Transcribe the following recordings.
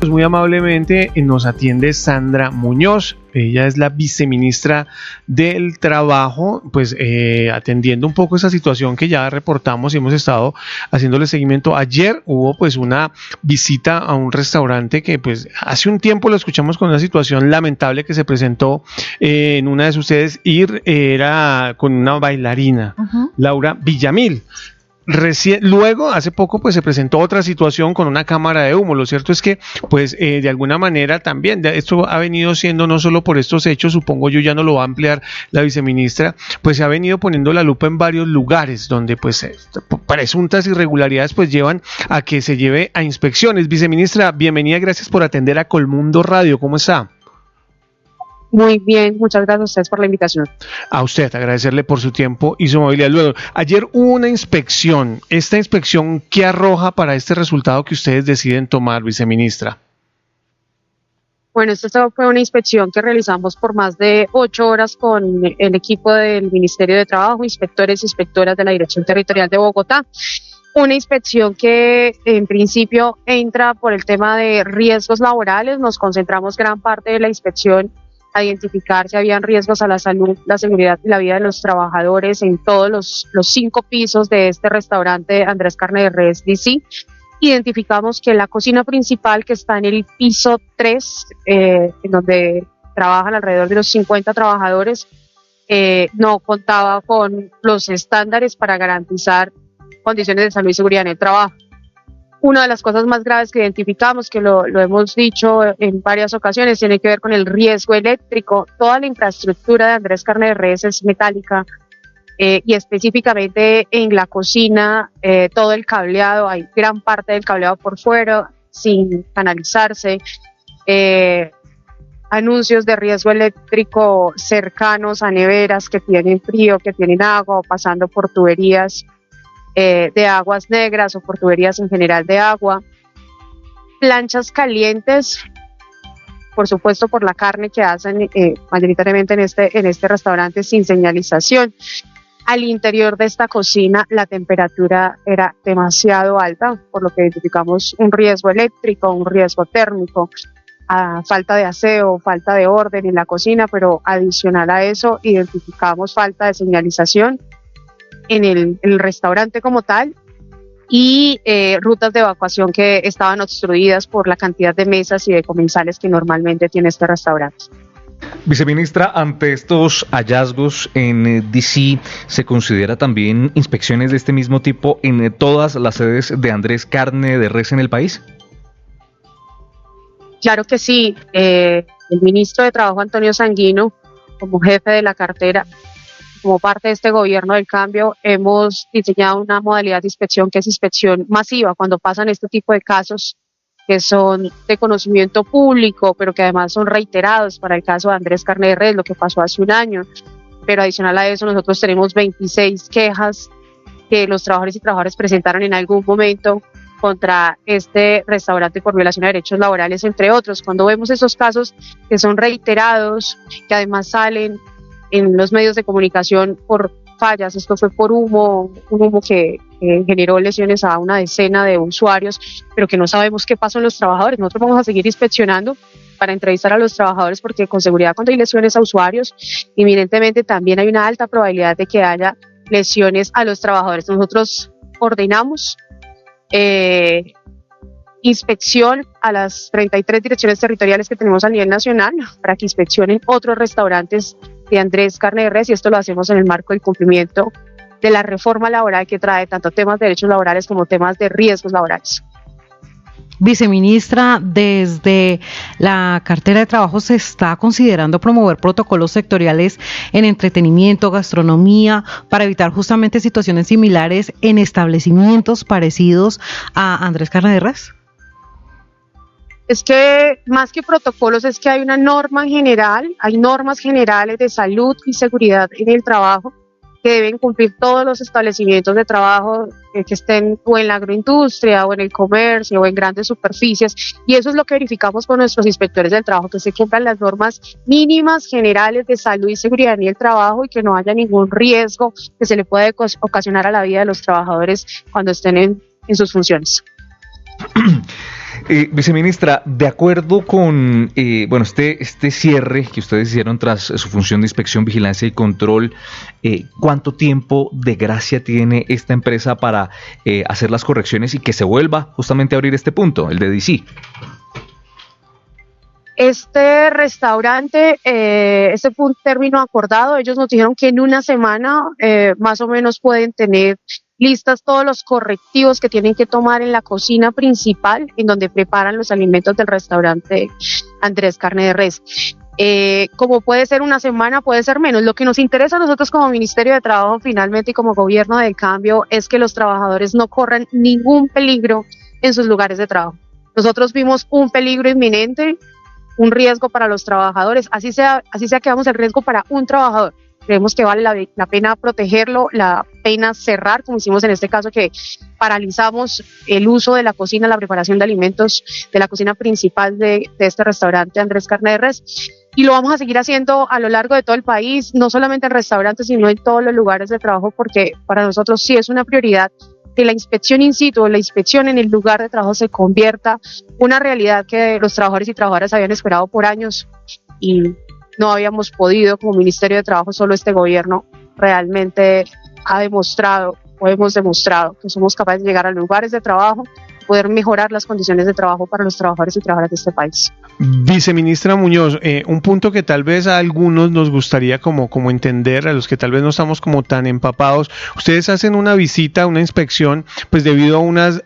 Pues muy amablemente nos atiende Sandra Muñoz. Ella es la viceministra del Trabajo, pues atendiendo un poco esa situación que ya reportamos y hemos estado haciéndole seguimiento. Ayer hubo pues una visita a un restaurante que pues hace un tiempo lo escuchamos con una situación lamentable que se presentó en una de sus sedes y era con una bailarina, Laura Villamil. Luego, hace poco, pues se presentó otra situación con una cámara de humo. Lo cierto es que, pues, de alguna manera también, esto ha venido siendo no solo por estos hechos, supongo yo ya no lo va a ampliar la viceministra, pues se ha venido poniendo la lupa en varios lugares donde, pues, presuntas irregularidades, pues, llevan a que se lleve a inspecciones. Viceministra, bienvenida, gracias por atender a Colmundo Radio. ¿Cómo está? Muy bien, muchas gracias a ustedes por la invitación. A usted, agradecerle por su tiempo y su movilidad. Luego, ayer hubo una inspección. ¿Esta inspección qué arroja para este resultado que ustedes deciden tomar, viceministra? Bueno, esta fue una inspección que realizamos por más de 8 horas con el equipo del Ministerio de Trabajo, inspectores y inspectoras de la Dirección Territorial de Bogotá. Una inspección que en principio entra por el tema de riesgos laborales. Nos concentramos gran parte de la inspección a identificar si habían riesgos a la salud, la seguridad y la vida de los trabajadores en todos los 5 pisos de este restaurante Andrés Carne de Res DC. Identificamos que la cocina principal, que está en el piso 3, en donde trabajan alrededor de los 50 trabajadores, no contaba con los estándares para garantizar condiciones de salud y seguridad en el trabajo. Una de las cosas más graves que identificamos, que lo hemos dicho en varias ocasiones, tiene que ver con el riesgo eléctrico. Toda la infraestructura de Andrés Carne de Res es metálica y específicamente en la cocina, todo el cableado, hay gran parte del cableado por fuera sin canalizarse. Anuncios de riesgo eléctrico cercanos a neveras que tienen frío, que tienen agua, o pasando por tuberías de aguas negras o por tuberías en general de agua, planchas calientes, por supuesto por la carne que hacen mayoritariamente en este restaurante sin señalización. Al interior de esta cocina la temperatura era demasiado alta, por lo que identificamos un riesgo eléctrico, un riesgo térmico, falta de aseo, falta de orden en la cocina, pero adicional a eso identificamos falta de señalización en el restaurante como tal y rutas de evacuación que estaban obstruidas por la cantidad de mesas y de comensales que normalmente tiene este restaurante. Viceministra, ante estos hallazgos en DC, ¿se considera también inspecciones de este mismo tipo en todas las sedes de Andrés Carne de Res en el país? Claro que sí. El ministro de Trabajo, Antonio Sanguino, como jefe de la cartera, como parte de este gobierno del cambio, hemos diseñado una modalidad de inspección que es inspección masiva, cuando pasan este tipo de casos que son de conocimiento público, pero que además son reiterados. Para el caso de Andrés Carne de Res, lo que pasó hace un año, pero adicional a eso nosotros tenemos 26 quejas que los trabajadores y trabajadoras presentaron en algún momento contra este restaurante por violación de derechos laborales, entre otros. Cuando vemos esos casos que son reiterados, que además salen en los medios de comunicación por fallas, esto fue por un humo que generó lesiones a una decena de usuarios, pero que no sabemos qué pasó en los trabajadores. Nosotros vamos a seguir inspeccionando para entrevistar a los trabajadores, porque con seguridad cuando hay lesiones a usuarios, inminentemente también hay una alta probabilidad de que haya lesiones a los trabajadores. Nosotros ordenamos inspección a las 33 direcciones territoriales que tenemos a nivel nacional para que inspeccionen otros restaurantes de Andrés Carne de Res, y esto lo hacemos en el marco del cumplimiento de la reforma laboral que trae tanto temas de derechos laborales como temas de riesgos laborales. Viceministra, desde la cartera de trabajo se está considerando promover protocolos sectoriales en entretenimiento, gastronomía, para evitar justamente situaciones similares en establecimientos parecidos a Andrés Carne de Res. Es que más que protocolos es que hay una norma general, hay normas generales de salud y seguridad en el trabajo que deben cumplir todos los establecimientos de trabajo que estén o en la agroindustria o en el comercio o en grandes superficies, y eso es lo que verificamos con nuestros inspectores del trabajo, que se cumplan las normas mínimas generales de salud y seguridad en el trabajo y que no haya ningún riesgo que se le pueda ocasionar a la vida de los trabajadores cuando estén en sus funciones. Viceministra, de acuerdo con este cierre que ustedes hicieron tras su función de inspección, vigilancia y control, ¿cuánto tiempo de gracia tiene esta empresa para hacer las correcciones y que se vuelva justamente a abrir este punto, el de DC? Este restaurante, este fue un término acordado. Ellos nos dijeron que en una semana más o menos pueden tener listas todos los correctivos que tienen que tomar en la cocina principal, en donde preparan los alimentos del restaurante Andrés Carne de Res. Como puede ser una semana, puede ser menos. Lo que nos interesa a nosotros como Ministerio de Trabajo finalmente y como Gobierno del Cambio es que los trabajadores no corran ningún peligro en sus lugares de trabajo. Nosotros vimos un peligro inminente, un riesgo para los trabajadores, así sea que hagamos el riesgo para un trabajador. Creemos que vale la pena protegerlo, la pena cerrar, como hicimos en este caso, que paralizamos el uso de la cocina, la preparación de alimentos de la cocina principal de este restaurante Andrés Carne de Res. Y lo vamos a seguir haciendo a lo largo de todo el país, no solamente en restaurantes, sino en todos los lugares de trabajo, porque para nosotros sí es una prioridad que la inspección in situ, la inspección en el lugar de trabajo se convierta una realidad que los trabajadores y trabajadoras habían esperado por años y no habíamos podido como Ministerio de Trabajo. Solo este gobierno realmente hemos demostrado que somos capaces de llegar a lugares de trabajo, poder mejorar las condiciones de trabajo para los trabajadores y trabajadoras de este país. Viceministra Muñoz, un punto que tal vez a algunos nos gustaría como entender, a los que tal vez no estamos como tan empapados. Ustedes hacen una visita, una inspección, pues debido a unas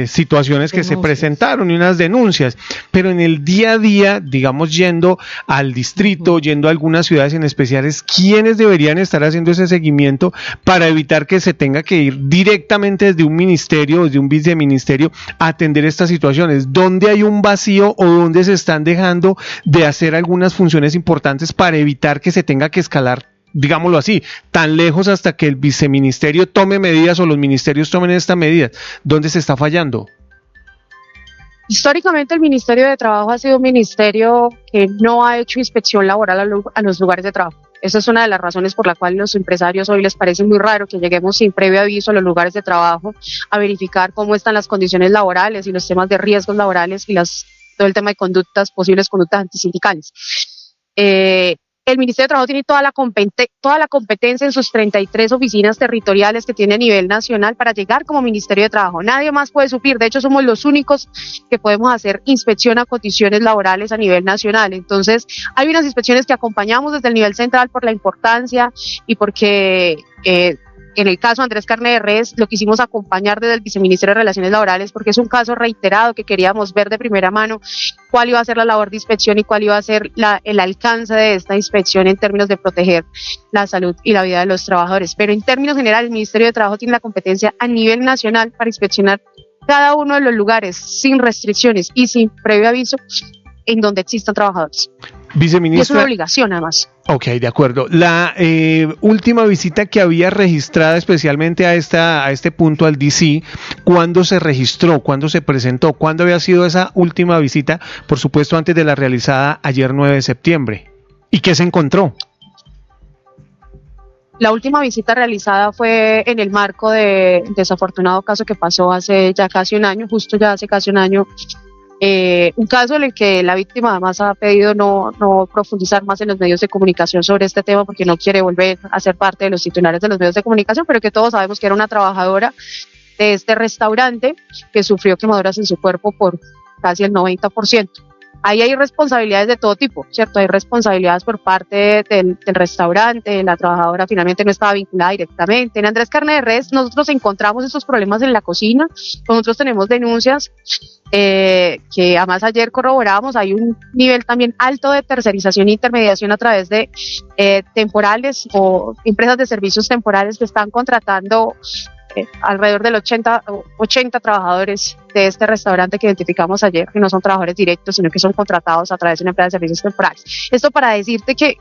situaciones que se presentaron y unas denuncias, pero en el día a día, digamos, yendo al distrito, yendo a algunas ciudades en especiales, ¿quiénes deberían estar haciendo ese seguimiento para evitar que se tenga que ir directamente desde un ministerio, desde un viceministerio, a atender estas situaciones? ¿Dónde hay un vacío o dónde se están dejando de hacer algunas funciones importantes para evitar que se tenga que escalar, digámoslo así, tan lejos hasta que el viceministerio tome medidas o los ministerios tomen estas medidas? ¿Dónde se está fallando? Históricamente el Ministerio de Trabajo ha sido un ministerio que no ha hecho inspección laboral a los lugares de trabajo. Esa es una de las razones por la cual los empresarios hoy les parece muy raro que lleguemos sin previo aviso a los lugares de trabajo a verificar cómo están las condiciones laborales y los temas de riesgos laborales y todo el tema de posibles conductas antisindicales. El Ministerio de Trabajo tiene toda la competencia en sus 33 oficinas territoriales que tiene a nivel nacional para llegar como Ministerio de Trabajo. Nadie más puede suplir. De hecho, somos los únicos que podemos hacer inspección a condiciones laborales a nivel nacional. Entonces, hay unas inspecciones que acompañamos desde el nivel central por la importancia y porque en el caso Andrés Carne de Res lo quisimos acompañar desde el Viceministerio de Relaciones Laborales porque es un caso reiterado que queríamos ver de primera mano cuál iba a ser la labor de inspección y cuál iba a ser el alcance de esta inspección en términos de proteger la salud y la vida de los trabajadores. Pero en términos generales, el Ministerio de Trabajo tiene la competencia a nivel nacional para inspeccionar cada uno de los lugares sin restricciones y sin previo aviso en donde existan trabajadores. Viceministra, y es una obligación además. Ok, de acuerdo. La última visita que había registrada especialmente a este punto, al DC, ¿cuándo se registró? ¿Cuándo se presentó? ¿Cuándo había sido esa última visita? Por supuesto, antes de la realizada ayer 9 de septiembre. ¿Y qué se encontró? La última visita realizada fue en el marco de desafortunado caso que pasó hace ya casi un año, hace casi un año. Un caso en el que la víctima además ha pedido no profundizar más en los medios de comunicación sobre este tema porque no quiere volver a ser parte de los titulares de los medios de comunicación, pero que todos sabemos que era una trabajadora de este restaurante que sufrió quemaduras en su cuerpo por casi el 90%. Ahí hay responsabilidades de todo tipo, ¿cierto? Hay responsabilidades por parte del restaurante, la trabajadora finalmente no estaba vinculada directamente. En Andrés Carne de Res nosotros encontramos estos problemas en la cocina, nosotros tenemos denuncias que además ayer corroboramos, hay un nivel también alto de tercerización e intermediación a través de temporales o empresas de servicios temporales que están contratando alrededor del 80 trabajadores de este restaurante que identificamos ayer, que no son trabajadores directos, sino que son contratados a través de una empresa de servicios temporales. Esto para decirte que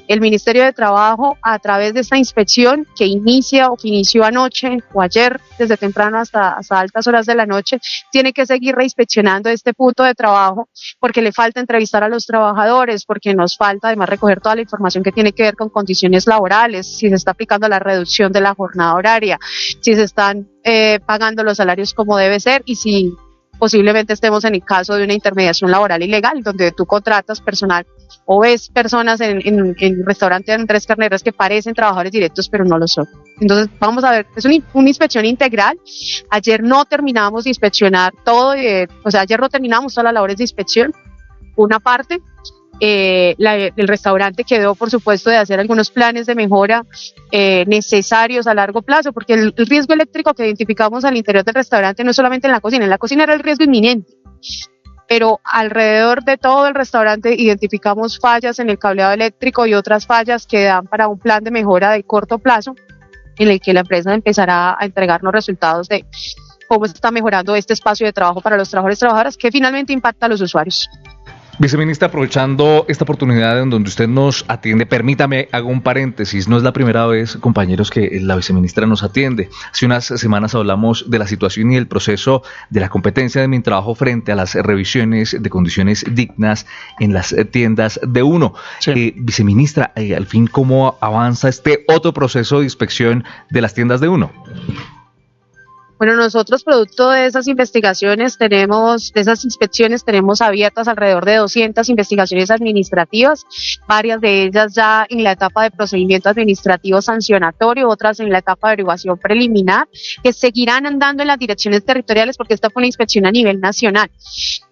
el Ministerio de Trabajo, a través de esta inspección que inició anoche o ayer, desde temprano hasta altas horas de la noche, tiene que seguir reinspeccionando este punto de trabajo, porque le falta entrevistar a los trabajadores, porque nos falta además recoger toda la información que tiene que ver con condiciones laborales, si se está aplicando la reducción de la jornada horaria, si se están pagando los salarios como debe ser y si posiblemente estemos en el caso de una intermediación laboral ilegal, donde tú contratas personal o ves personas en restaurantes Andrés Carneros que parecen trabajadores directos, pero no lo son. Entonces, vamos a ver, es una inspección integral. Ayer no terminamos de inspeccionar todo, ayer no terminamos todas las labores de inspección. Una parte, el restaurante quedó, por supuesto, de hacer algunos planes de mejora necesarios a largo plazo, porque el riesgo eléctrico que identificamos al interior del restaurante no es solamente en la cocina era el riesgo inminente, pero alrededor de todo el restaurante identificamos fallas en el cableado eléctrico y otras fallas que dan para un plan de mejora de corto plazo, en el que la empresa empezará a entregarnos resultados de cómo está mejorando este espacio de trabajo para los trabajadores y trabajadoras, que finalmente impacta a los usuarios. Viceministra, aprovechando esta oportunidad en donde usted nos atiende, permítame, hago un paréntesis, no es la primera vez, compañeros, que la viceministra nos atiende. Hace unas semanas hablamos de la situación y el proceso de la competencia de Mintrabajo frente a las revisiones de condiciones dignas en las tiendas de uno. Sí. Viceministra, al fin, ¿cómo avanza este otro proceso de inspección de las tiendas de uno? Bueno, nosotros, producto de esas inspecciones, tenemos abiertas alrededor de 200 investigaciones administrativas, varias de ellas ya en la etapa de procedimiento administrativo sancionatorio, otras en la etapa de averiguación preliminar, que seguirán andando en las direcciones territoriales porque esta fue una inspección a nivel nacional.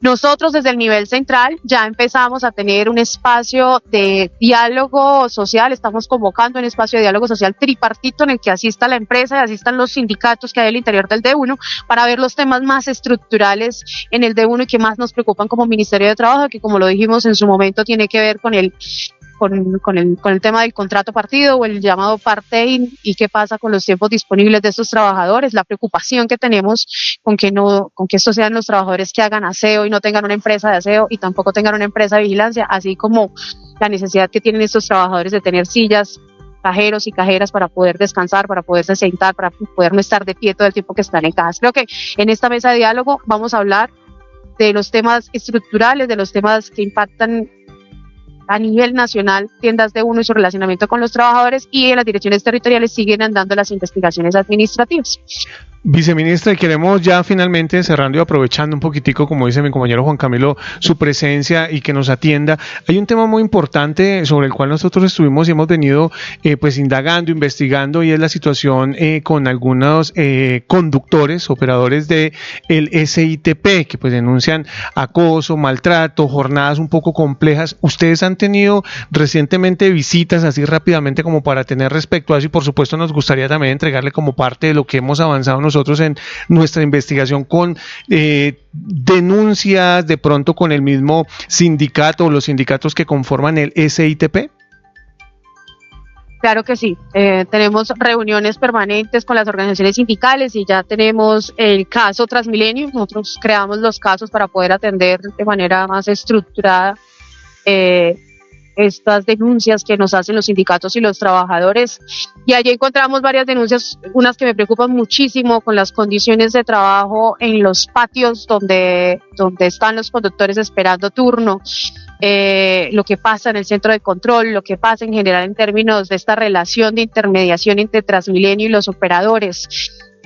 Nosotros desde el nivel central ya empezamos a tener un espacio de diálogo social, estamos convocando un espacio de diálogo social tripartito en el que asista la empresa y asistan los sindicatos que hay al interior del D1 para ver los temas más estructurales en el D1 y que más nos preocupan como Ministerio de Trabajo, que como lo dijimos en su momento tiene que ver con el tema del contrato partido o el llamado part-time y qué pasa con los tiempos disponibles de estos trabajadores, la preocupación que tenemos con que estos sean los trabajadores que hagan aseo y no tengan una empresa de aseo y tampoco tengan una empresa de vigilancia, así como la necesidad que tienen estos trabajadores de tener sillas, cajeros y cajeras para poder descansar, para poderse sentar, para poder no estar de pie todo el tiempo que están en casa. Creo que en esta mesa de diálogo vamos a hablar de los temas estructurales, de los temas que impactan a nivel nacional, tiendas de uno y su relacionamiento con los trabajadores, y en las direcciones territoriales siguen andando las investigaciones administrativas. Viceministra, queremos ya finalmente cerrando y aprovechando un poquitico, como dice mi compañero Juan Camilo, su presencia y que nos atienda. Hay un tema muy importante sobre el cual nosotros estuvimos y hemos venido pues indagando, investigando, y es la situación con algunos conductores, operadores de el SITP, que pues denuncian acoso, maltrato, jornadas un poco complejas. ¿Ustedes han tenido recientemente visitas así rápidamente como para tener respecto a eso? Y por supuesto nos gustaría también entregarle como parte de lo que hemos avanzado nosotros en nuestra investigación con denuncias de pronto con el mismo sindicato o los sindicatos que conforman el SITP. Claro que sí, tenemos reuniones permanentes con las organizaciones sindicales y ya tenemos el caso Transmilenio. Nosotros creamos los casos para poder atender de manera más estructurada estas denuncias que nos hacen los sindicatos y los trabajadores, y allí encontramos varias denuncias, unas que me preocupan muchísimo, con las condiciones de trabajo en los patios donde están los conductores esperando turno, lo que pasa en el centro de control, lo que pasa en general en términos de esta relación de intermediación entre Transmilenio y los operadores,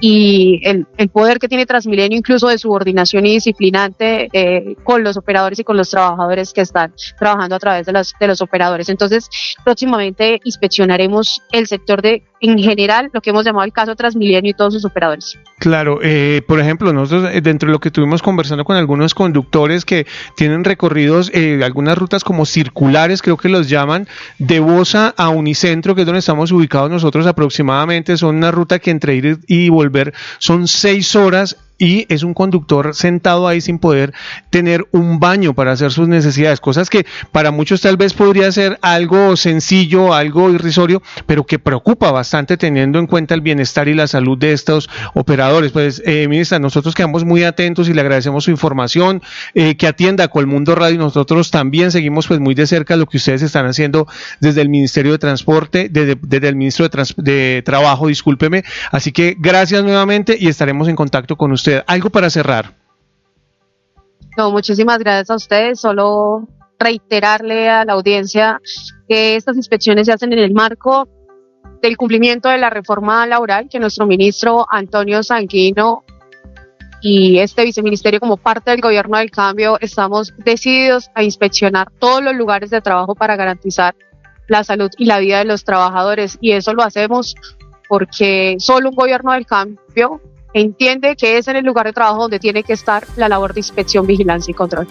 y el poder que tiene Transmilenio incluso de subordinación y disciplinante con los operadores y con los trabajadores que están trabajando a través de los operadores. Entonces, próximamente inspeccionaremos el sector en general, lo que hemos llamado el caso Transmilenio y todos sus operadores. Claro, por ejemplo, nosotros dentro de lo que estuvimos conversando con algunos conductores que tienen recorridos, algunas rutas como circulares, creo que los llaman, de Bosa a Unicentro, que es donde estamos ubicados nosotros aproximadamente, son una ruta que entre ir y volver son 6 horas, y es un conductor sentado ahí sin poder tener un baño para hacer sus necesidades, cosas que para muchos tal vez podría ser algo sencillo, algo irrisorio, pero que preocupa bastante teniendo en cuenta el bienestar y la salud de estos operadores. Pues, ministra, nosotros quedamos muy atentos y le agradecemos su información, que atienda a Colmundo Radio, y nosotros también seguimos pues muy de cerca lo que ustedes están haciendo desde el Ministerio de Transporte, desde el Ministro de Trabajo, discúlpeme, así que gracias nuevamente y estaremos en contacto con usted. ¿Algo para cerrar? No, muchísimas gracias a ustedes. Solo reiterarle a la audiencia que estas inspecciones se hacen en el marco del cumplimiento de la reforma laboral que nuestro ministro Antonio Sanguino y este viceministerio, como parte del gobierno del cambio, estamos decididos a inspeccionar todos los lugares de trabajo para garantizar la salud y la vida de los trabajadores, y eso lo hacemos porque solo un gobierno del cambio entiende que es en el lugar de trabajo donde tiene que estar la labor de inspección, vigilancia y control.